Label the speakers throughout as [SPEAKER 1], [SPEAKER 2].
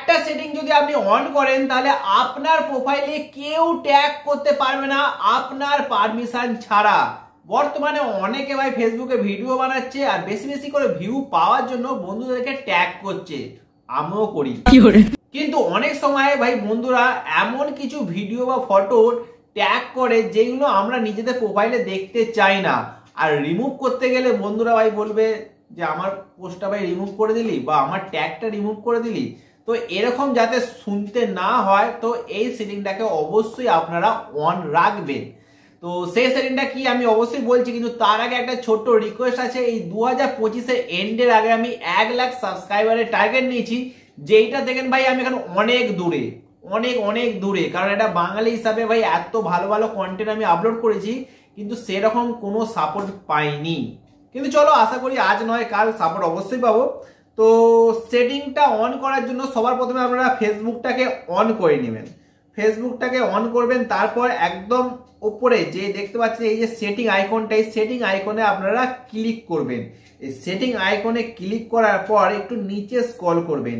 [SPEAKER 1] একটা সেটিং যদি আপনি অন করেন তাহলে আপনার প্রোফাইলে কেউ ট্যাগ করতে পারবে না আপনার পারমিশন ছাড়া। বর্তমানে অনেকে ভাই ফেসবুকে ভিডিও বানাচ্ছে আর বেশি বেশি করে ভিউ পাওয়ার জন্য বন্ধুদেরকে ট্যাগ করছে, আমিও করি। কিন্তু অনেক সময় ভাই বন্ধুরা এমন কিছু ভিডিও বা ফটো ট্যাগ করে যেগুলো আমরা নিজেদের প্রোফাইলে দেখতে চাই না, আর রিমুভ করতে গেলে বন্ধুরা ভাই বলবে যে আমার পোস্টটা ভাই রিমুভ করে দিলি বা আমার ট্যাগটা রিমুভ করে দিলি। তো এরকম যাতে শুনতে না হয় তো এই সেটিংটাকে অবশ্যই আপনারা অন রাখবেন। তো সেই সেটিংটা কি আমি অবশ্যই বলছি, কিন্তু তার আগে একটা ছোট্ট রিকোয়েস্ট আছে। এই 2025-এর এন্ডের আগে আমি 1 লাখ সাবস্ক্রাইবারের টার্গেট নিয়েছি, যেইটা দেখেন ভাই আমি এখন অনেক দূরে, অনেক দূরে। কারণ এটা বাঙালি হিসাবে ভাই এত ভালো ভালো কন্টেন্ট আমি আপলোড করেছি কিন্তু সেরকম কোনো সাপোর্ট পাইনি। কিন্তু চলো আশা করি আজ নয় কাল সাপোর্ট অবশ্যই পাবো। তো সেটিংটা অন করার জন্য সবার প্রথমে আপনারা ফেসবুকটাকে অন করে নেবেন। ফেসবুকটাকে অন করবেন, তারপর একদম উপরে যে দেখতে পাচ্ছেন এই যে সেটিং আইকনটা, এই সেটিং আইকনে আপনারা ক্লিক করবেন। এই সেটিং আইকনে ক্লিক করার পর একটু নিচে স্ক্রল করবেন,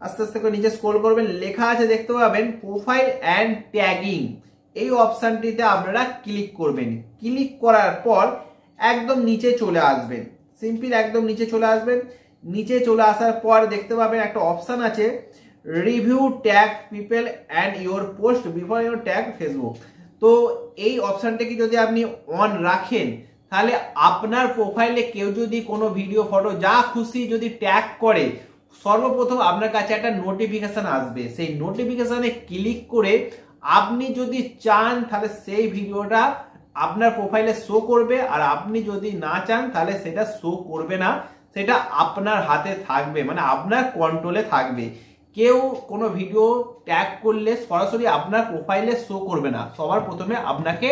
[SPEAKER 1] আস্তে আস্তে করে নিচে স্ক্রল করবেন, লেখা আছে দেখতে পাবেন প্রোফাইল অ্যান্ড ট্যাগিং। এই অপশনটিতে আপনারা ক্লিক করবেন। ক্লিক করার পর একদম নিচে চলে আসবেন, সিম্পল একদম নিচে চলে আসবেন। নিচে চলে আসার পর দেখতে পাবেন একটা অপশন আছে review tag people and your post before your tag Facebook. তো এই অপশনটাকে যদি আপনি অন রাখেন তাহলে আপনার প্রোফাইলে কেউ যদি কোনো ভিডিও ফটো যা খুশি যদি ট্যাগ করে সর্বপ্রথম আপনার কাছে একটা নোটিফিকেশন আসবে। সেই নোটিফিকেশনে ক্লিক করে আপনি যদি চান তাহলে সেই ভিডিওটা আপনার প্রোফাইলে শো করবে, আর আপনি যদি না চান তাহলে সেটা শো করবে না, সেটা আপনার হাতে থাকবে, মানে আপনার কন্ট্রোলে থাকবে। কেউ কোনো ভিডিও ট্যাগ করলে সরাসরি আপনার প্রোফাইলে শো করবে না, সবার প্রথমে আপনাকে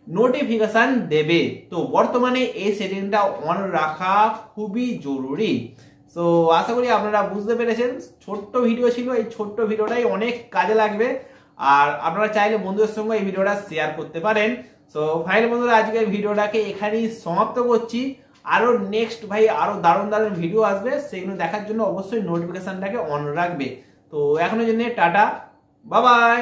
[SPEAKER 1] নোটিফিকেশন দেবে। তো বর্তমানে এই সেটিংটা অন রাখা খুবই জরুরি। তো আশা করি আপনারা বুঝতে পেরেছেন। ছোট্ট ভিডিও ছিল, এই ছোট্ট ভিডিওটাই অনেক কাজে লাগবে, আর আপনারা চাইলে বন্ধুদের সঙ্গে এই ভিডিওটা শেয়ার করতে পারেন। তো ফাইনাল বন্ধুরা আজকের ভিডিওটাকে এখানেই সমাপ্ত করছি। আরো নেক্সট ভাই আরো দারুণ দারুণ ভিডিও আসবে, সেগুলো দেখার জন্য অবশ্যই নোটিফিকেশনটাকে অন রাখবে। তো এখনের জন্য টাটা, বাই বাই।